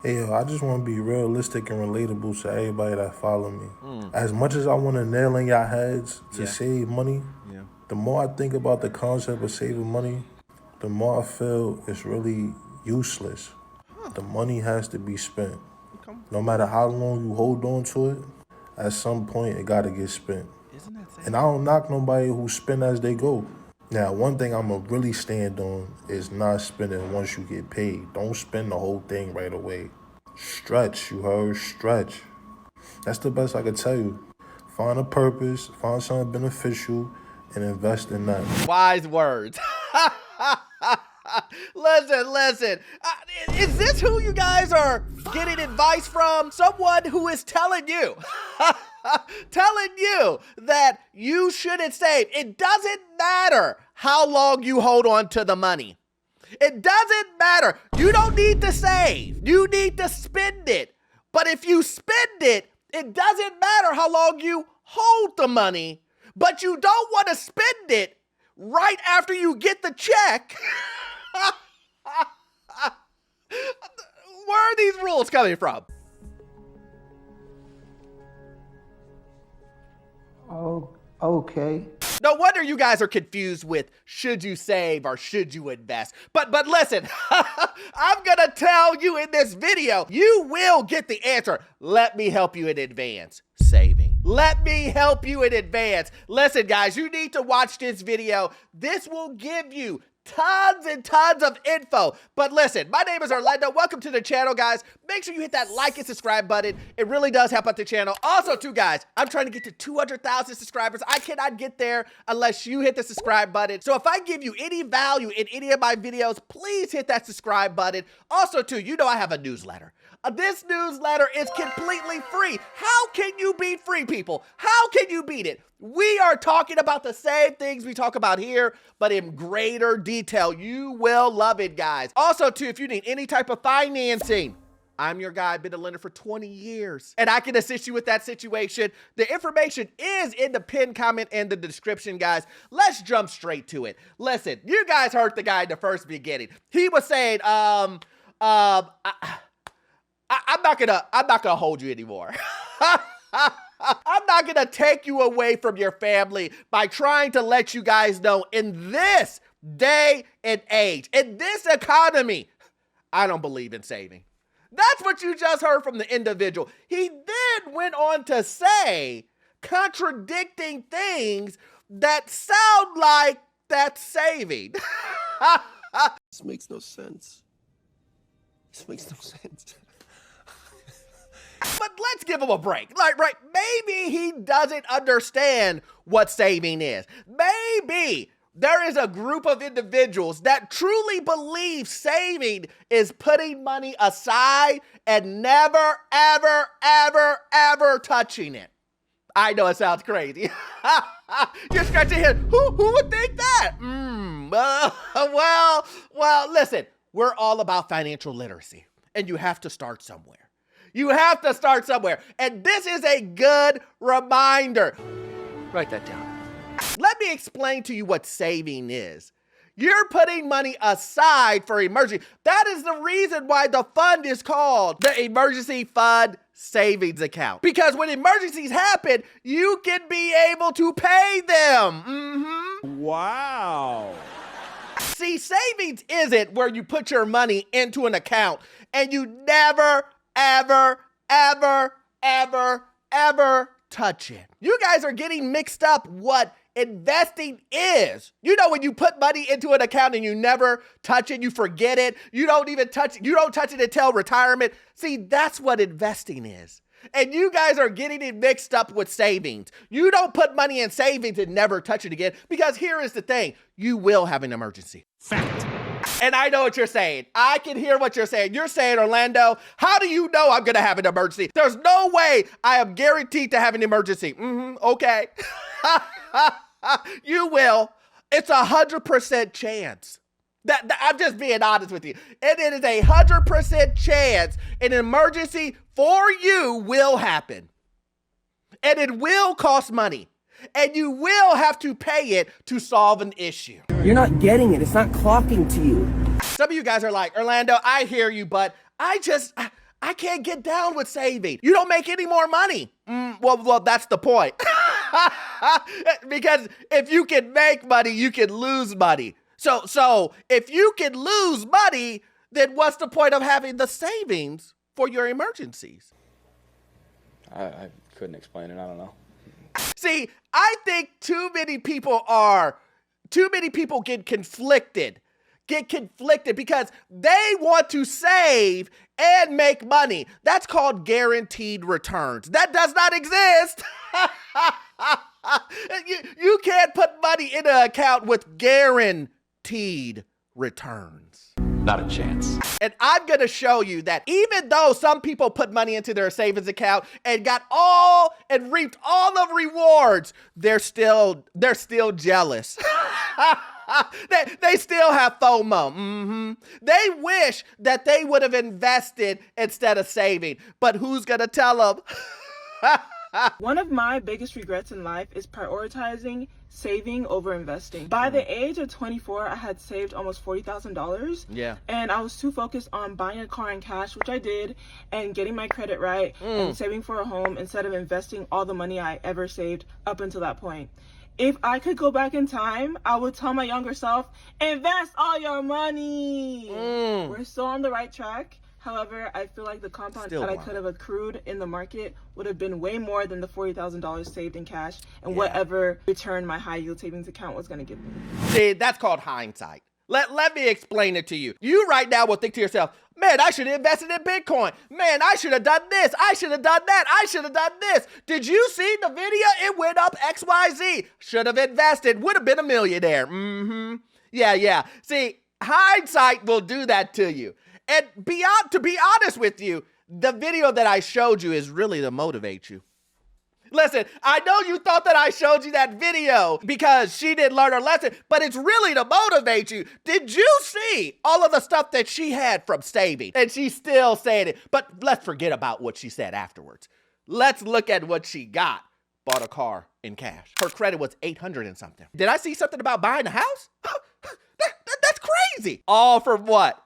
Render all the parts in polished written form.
Hey, yo, I just want to be realistic and relatable to everybody that follow me. As much as I want to nail in your heads to save money, the more I think about the concept of saving money, the more I feel it's really useless. The money has to be spent. No matter how long you hold on to it, at some point it gotta get spent. And I don't knock nobody who spend as they go. Now, one thing I'ma really stand on is not spending once you get paid. Don't spend the whole thing right away. Stretch, you heard? Stretch. That's the best I could tell you. Find a purpose, find something beneficial, and invest in that. Wise words. Listen. Is this who you guys are getting advice from? Someone who is telling you, that you shouldn't save. It doesn't matter how long you hold on to the money. It doesn't matter. You don't need to save. You need to spend it. But if you spend it, it doesn't matter how long you hold the money, but you don't want to spend it right after you get the check. Where are these rules coming from? Oh, okay. No wonder you guys are confused with should you save or should you invest. But listen, I'm gonna tell you in this video, you will get the answer. Let me help you in advance. Saving. Let me help you in advance. Listen, guys, you need to watch this video. This will give you tons and tons of info. But listen, my name is Orlando. Welcome to the channel, guys. Make sure you hit that like and subscribe button. It really does help out the channel. Also, too, guys, I'm trying to get to 200,000 subscribers. I cannot get there unless you hit the subscribe button. So if I give you any value in any of my videos, please hit that subscribe button. Also, too, you know I have a newsletter. This newsletter is completely free. How can you beat free, people? How can you beat it? We are talking about the same things we talk about here, but in greater detail. You will love it, guys. Also, too, if you need any type of financing, I'm your guy. I've been a lender for 20 years, and I can assist you with that situation. The information is in the pinned comment and the description, guys. Let's jump straight to it. Listen, you guys heard the guy in the first beginning. He was saying, I'm not gonna hold you anymore. I'm not gonna take you away from your family by trying to let you guys know in this day and age, in this economy, I don't believe in saving. That's what you just heard from the individual. He then went on to say contradicting things that sound like that's saving. This makes no sense. This makes no sense. But let's give him a break. Right? Maybe he doesn't understand what saving is. Maybe there is a group of individuals that truly believe saving is putting money aside and never, ever touching it. I know it sounds crazy. You're scratching your head. Who would think that? Well, listen, we're all about financial literacy, and you have to start somewhere. You have to start somewhere. And this is a good reminder. Write that down. Let me explain to you what saving is. You're putting money aside for emergency. That is the reason why the fund is called the Emergency Fund Savings Account. Because when emergencies happen, you can be able to pay them. Wow. See, savings isn't where you put your money into an account and you never, ever touch it. You guys are getting mixed up what investing is. You know, when you put money into an account and you never touch it, you forget it, you don't even touch it, you don't touch it until retirement. See, that's what investing is. And you guys are getting it mixed up with savings. You don't put money in savings and never touch it again, because here is the thing, you will have an emergency. Fact. And I know what you're saying. I can hear what you're saying. You're saying, Orlando, how do you know I'm going to have an emergency? There's no way I am guaranteed to have an emergency. Okay. You will. It's 100% chance. I'm just being honest with you. And it is 100% chance an emergency for you will happen. And it will cost money. And you will have to pay it to solve an issue. You're not getting it. It's not clocking to you. Some of you guys are like, Orlando, I hear you, but I I can't get down with saving. You don't make any more money. Well, that's the point. Because if you can make money, you can lose money. So if you can lose money, then what's the point of having the savings for your emergencies? I couldn't explain it. I don't know. See, I think too many people get conflicted because they want to save and make money. That's called guaranteed returns. That does not exist. You can't put money in an account with guaranteed returns. Not a chance. And I'm going to show you that even though some people put money into their savings account and reaped all the rewards, they're still jealous. They still have FOMO. They wish that they would have invested instead of saving. But who's going to tell them? One of my biggest regrets in life is prioritizing saving over investing. By the age of 24, I had saved almost $40,000. Yeah. And I was too focused on buying a car in cash, which I did, and getting my credit right, and saving for a home instead of investing all the money I ever saved up until that point. If I could go back in time, I would tell my younger self, invest all your money. We're still on the right track. However, I feel like the compound that I could have accrued in the market would have been way more than the $40,000 saved in cash and whatever return my high yield savings account was going to give me. See, that's called hindsight. Let me explain it to you. You right now will think to yourself, man, I should have invested in Bitcoin. Man, I should have done this. I should have done that. I should have done this. Did you see the video? It went up XYZ. Should have invested. Would have been a millionaire. Yeah. See, hindsight will do that to you. And to be honest with you, the video that I showed you is really to motivate you. Listen, I know you thought that I showed you that video because she didn't learn her lesson, but it's really to motivate you. Did you see all of the stuff that she had from saving? And she's still saying it, but let's forget about what she said afterwards. Let's look at what she got. Bought a car in cash. Her credit was 800 and something. Did I see something about buying a house? That's crazy. All from what?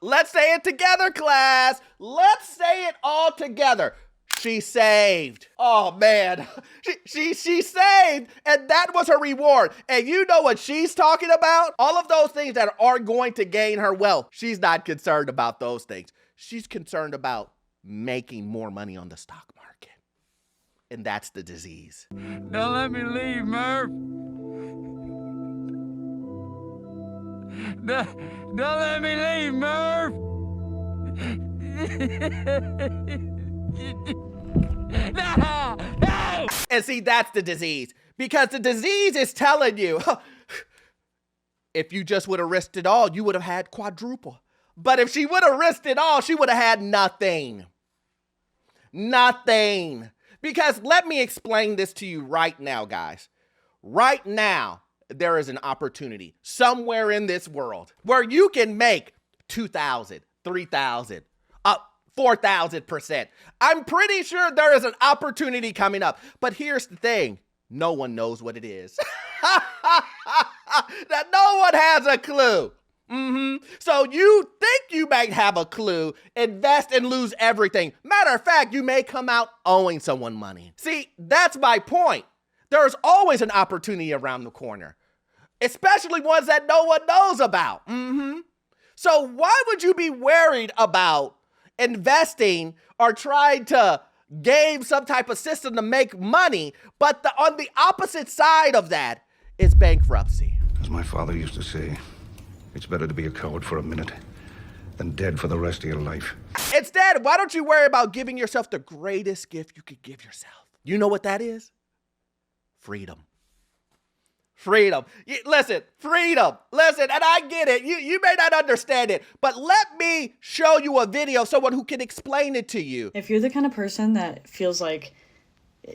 Let's say it together, class. Let's say it all together. She saved. Oh, man. She saved, and that was her reward. And you know what she's talking about? All of those things that are going to gain her wealth. She's not concerned about those things. She's concerned about making more money on the stock market. And that's the disease. Don't let me leave, Murph. Don't let me leave, Murph. No! And see, that's the disease. Because the disease is telling you, if you just would have risked it all, you would have had quadruple. But if she would have risked it all, she would have had nothing. Nothing. Because let me explain this to you right now, guys. Right now, there is an opportunity somewhere in this world where you can make 2,000, 3,000, 4,000%. I'm pretty sure there is an opportunity coming up. But here's the thing. No one knows what it is. That no one has a clue. So you think you might have a clue, invest and lose everything. Matter of fact, you may come out owing someone money. See, that's my point. There's always an opportunity around the corner, especially ones that no one knows about. So why would you be worried about investing or trying to game some type of system to make money, but on the opposite side of that is bankruptcy? As my father used to say, it's better to be a coward for a minute than dead for the rest of your life. Instead, why don't you worry about giving yourself the greatest gift you could give yourself? You know what that is? Freedom. Freedom. Listen, freedom. Listen, and I get it. You may not understand it, but let me show you a video of someone who can explain it to you. If you're the kind of person that feels like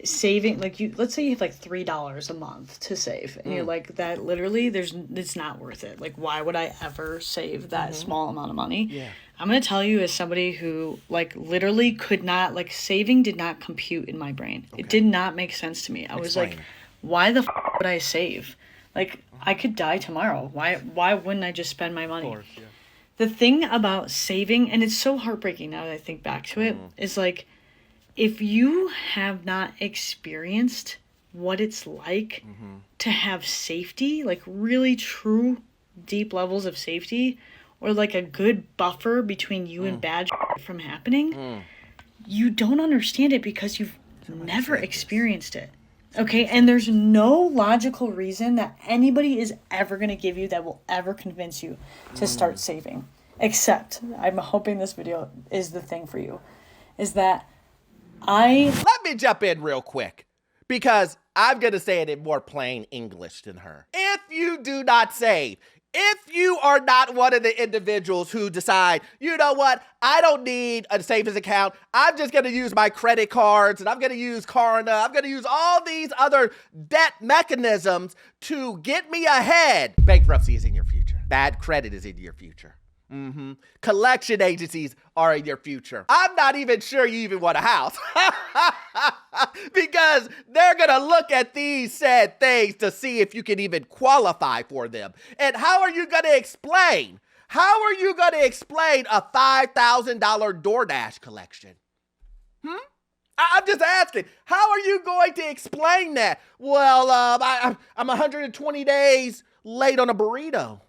saving, like let's say you have like $3 a month to save, and you're like, that literally, it's not worth it. Like, why would I ever save that small amount of money? Yeah. I'm going to tell you, as somebody who like literally could not, like, saving did not compute in my brain. Okay. It did not make sense to me. I was like, why the would I save? Like, I could die tomorrow. Why wouldn't I just spend my money? Of course, yeah. the thing about saving, and it's so heartbreaking now that I think back to it, is like, if you have not experienced what it's like to have safety, like really true deep levels of safety, or like a good buffer between you and bad from happening, you don't understand it because you've never experienced it. Okay, and there's no logical reason that anybody is ever going to give you that will ever convince you to start saving. Except, I'm hoping this video is the thing for you, is that Let me jump in real quick, because I'm going to say it in more plain English than her. If you do not save, if you are not one of the individuals who decide, you know what, I don't need a savings account, I'm just going to use my credit cards, and I'm going to use Klarna, I'm going to use all these other debt mechanisms to get me ahead. Bankruptcy is in your future. Bad credit is in your future. Collection agencies are in your future. I'm not even sure you even want a house because they're gonna look at these said things to see if you can even qualify for them. And how are you gonna explain? How are you gonna explain a $5,000 DoorDash collection? I'm just asking, how are you going to explain that? Well, I'm 120 days late on a burrito.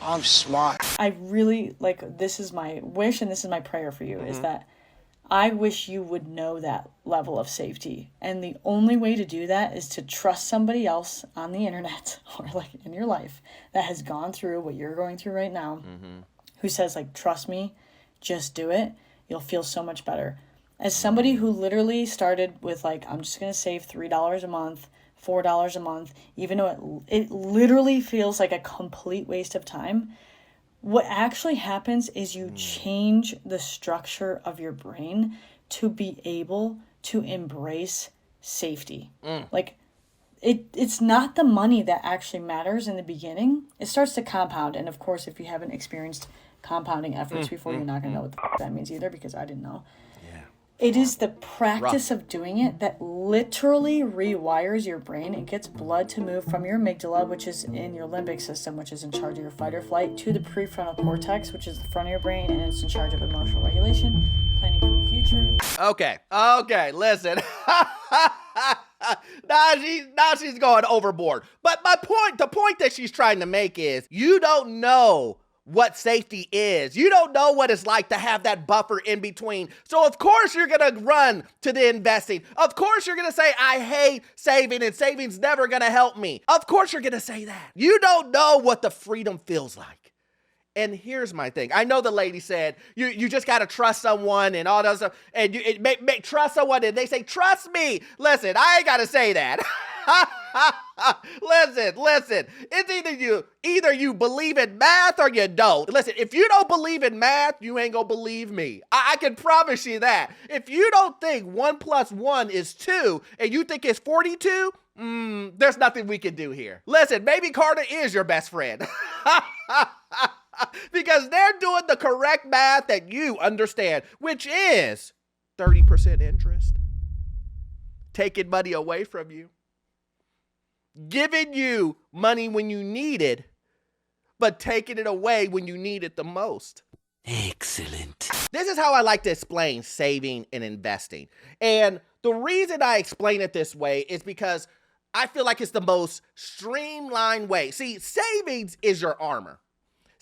I'm smart. I really, like, this is my wish and this is my prayer for you, is that I wish you would know that level of safety. And the only way to do that is to trust somebody else on the internet or like in your life that has gone through what you're going through right now, who says, like, trust me, just do it. You'll feel so much better. As somebody who literally started with, like, I'm just going to save $3 a month, $4 a month, even though it literally feels like a complete waste of time, what actually happens is you change the structure of your brain to be able to embrace safety. Like, it's not the money that actually matters in the beginning. It starts to compound. And of course, if you haven't experienced compounding efforts before, you're not going to know what the that means either, because I didn't know. It is the practice of doing it that literally rewires your brain. It gets blood to move from your amygdala, which is in your limbic system, which is in charge of your fight or flight, to the prefrontal cortex, which is the front of your brain, and it's in charge of emotional regulation, planning for the future. Okay, listen. Now she's going overboard. But the point that she's trying to make is, you don't know what safety is. You don't know what it's like to have that buffer in between. So of course you're going to run to the investing. Of course you're going to say, I hate saving and saving's never going to help me. Of course you're going to say that. You don't know what the freedom feels like. And here's my thing. I know the lady said, you just got to trust someone and all that stuff. And you trust someone and they say, trust me. Listen, I ain't got to say that. Listen. It's either you believe in math or you don't. Listen, if you don't believe in math, you ain't gonna believe me. I can promise you that. If you don't think 1 + 1 is 2 and you think it's 42, there's nothing we can do here. Listen, maybe Carter is your best friend. Because they're doing the correct math that you understand, which is 30% interest. Taking money away from you. Giving you money when you need it, but taking it away when you need it the most. Excellent. This is how I like to explain saving and investing. And the reason I explain it this way is because I feel like it's the most streamlined way. See, savings is your armor.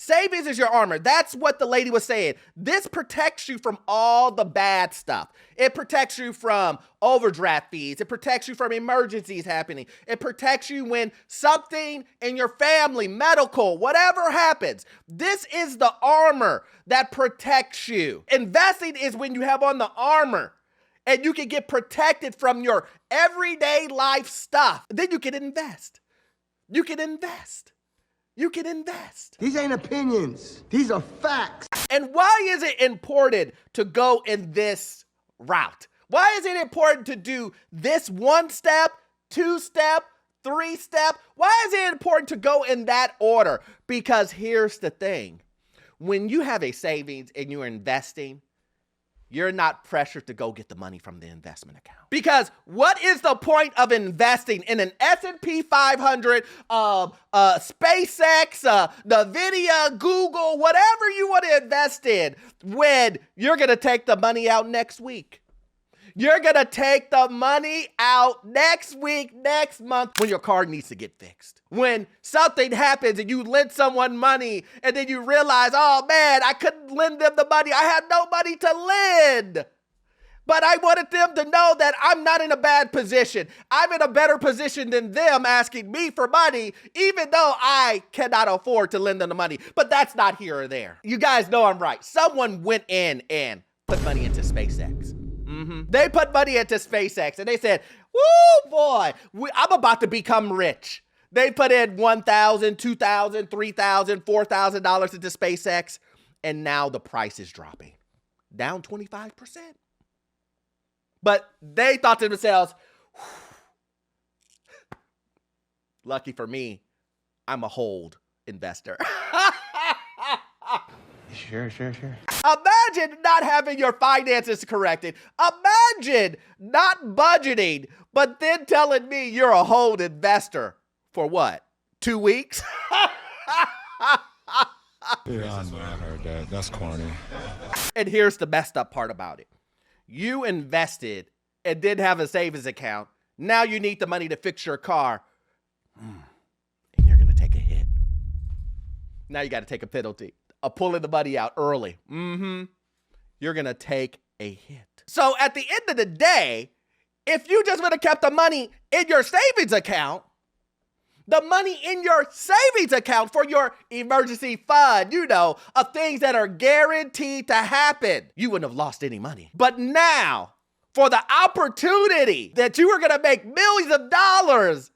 Savings is your armor. That's what the lady was saying. This protects you from all the bad stuff. It protects you from overdraft fees. It protects you from emergencies happening. It protects you when something in your family, medical, whatever happens. This is the armor that protects you. Investing is when you have on the armor and you can get protected from your everyday life stuff. Then you can invest. You can invest. These ain't opinions. These are facts. And why is it important to go in this route? Why is it important to do this 1 step, 2 step, 3 step? Why is it important to go in that order? Because here's the thing. When you have a savings and you're investing, you're not pressured to go get the money from the investment account. Because what is the point of investing in an S&P 500, SpaceX, NVIDIA, Google, whatever you want to invest in when you're going to take the money out next week? You're going to take the money out next week, next month, when your car needs to get fixed. When something happens and you lend someone money and then you realize, oh man, I couldn't lend them the money. I had no money to lend. But I wanted them to know that I'm not in a bad position. I'm in a better position than them asking me for money, even though I cannot afford to lend them the money. But that's not here or there. You guys know I'm right. Someone went in and put money into SpaceX. They put money into SpaceX and they said, woo, boy, I'm about to become rich. They put in $1,000, $2,000, $3,000, $4,000 into SpaceX, and now the price is dropping, down 25%. But they thought to themselves, lucky for me, I'm a hold investor. Sure. Imagine not having your finances corrected. Imagine not budgeting, but then telling me you're a hold investor for what? 2 weeks? Yeah, I know, I heard that. That's corny. And here's the messed up part about it. You invested and didn't have a savings account. Now you need the money to fix your car. And you're going to take a hit. Now you got to take a penalty. Pulling the money out early. You're going to take a hit. So at the end of the day, if you just would have kept the money in your savings account, the money in your savings account for your emergency fund, of things that are guaranteed to happen, you wouldn't have lost any money. But now, for the opportunity that you were going to make millions of dollars,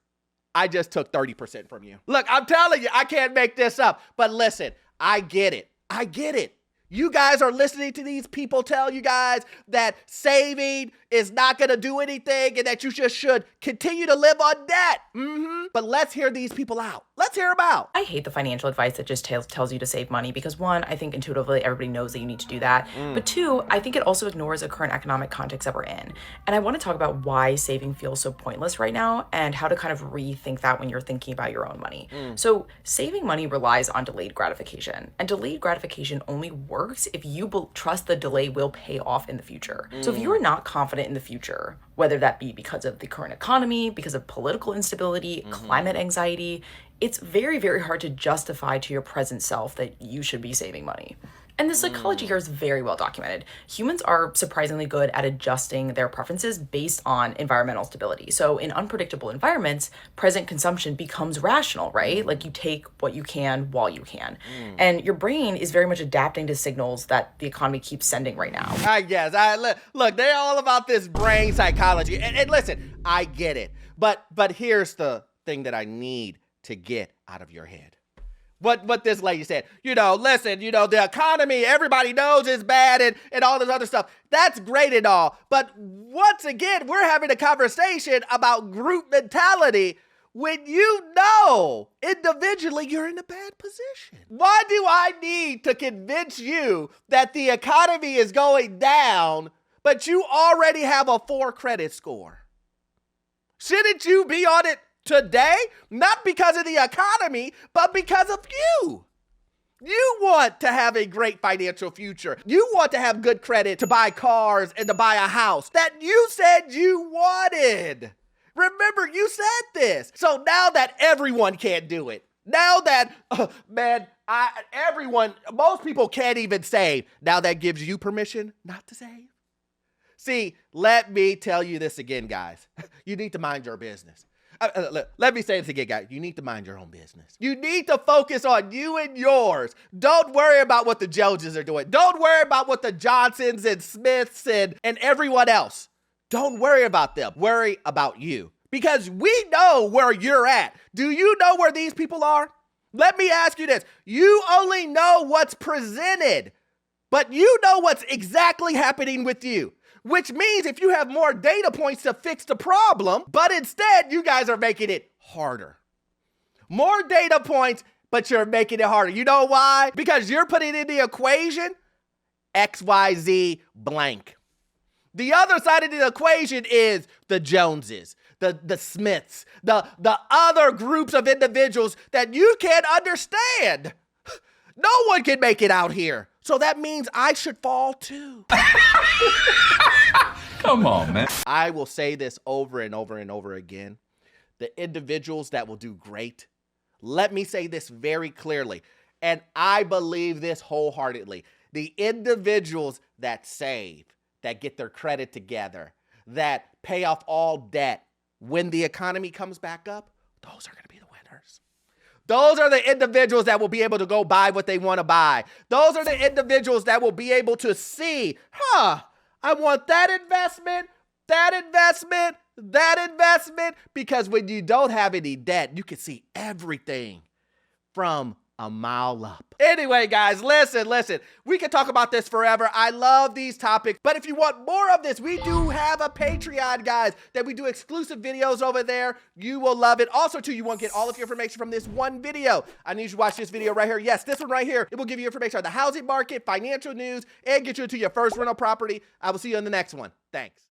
I just took 30% from you. Look, I'm telling you, I can't make this up. But listen, I get it. You guys are listening to these people tell you guys that saving is not going to do anything and that you just should continue to live on debt. But let's hear these people out. Let's hear them out. I hate the financial advice that just tells you to save money because one, I think intuitively everybody knows that you need to do that. But two, I think it also ignores the current economic context that we're in. And I want to talk about why saving feels so pointless right now and how to kind of rethink that when you're thinking about your own money. So saving money relies on delayed gratification. And delayed gratification only works if you trust the delay will pay off in the future. So if you're not confident in the future, whether that be because of the current economy, because of political instability, climate anxiety, it's very, very hard to justify to your present self that you should be saving money. And the psychology here is very well documented. Humans are surprisingly good at adjusting their preferences based on environmental stability. So in unpredictable environments, present consumption becomes rational, right? Like you take what you can while you can. And your brain is very much adapting to signals that the economy keeps sending right now. I guess. Look, they're all about this brain psychology. And listen, I get it. But here's the thing that I need to get out of your head. What this lady said, listen, the economy, everybody knows is bad and all this other stuff. That's great and all. But once again, we're having a conversation about group mentality when individually you're in a bad position. Why do I need to convince you that the economy is going down, but you already have a 4 credit score? Shouldn't you be on it today? Not because of the economy, but because of you. You want to have a great financial future. You want to have good credit to buy cars and to buy a house that you said you wanted. Remember, you said this. So now that everyone can't do it, now that, most people can't even save, now that gives you permission not to save. See, let me tell you this again, guys. You need to mind your business. Let me say this again, guys. You need to mind your own business. You need to focus on you and yours. Don't worry about what the Joneses are doing. Don't worry about what the Johnsons and Smiths and everyone else. Don't worry about them. Worry about you. Because we know where you're at. Do you know where these people are? Let me ask you this. You only know what's presented, but you know what's exactly happening with you. Which means if you have more data points to fix the problem, but instead you guys are making it harder. More data points, but you're making it harder. You know why? Because you're putting in the equation XYZ blank. The other side of the equation is the Joneses, the Smiths, the other groups of individuals that you can't understand. No one can make it out here. So that means I should fall too. Come on, man. I will say this over and over and over again. The individuals that will do great, let me say this very clearly, and I believe this wholeheartedly. The individuals that save, that get their credit together, that pay off all debt when the economy comes back up, those are going to be the winners. Those are the individuals that will be able to go buy what they want to buy. Those are the individuals that will be able to see, I want that investment, because when you don't have any debt, you can see everything from a mile up. Anyway, guys, listen. We can talk about this forever. I love these topics, but if you want more of this, we do have a Patreon, guys, that we do exclusive videos over there. You will love it. Also, too, you won't get all of your information from this one video. I need you to watch this video right here. Yes, this one right here. It will give you information on the housing market, financial news, and get you into your first rental property. I will see you in the next one. Thanks.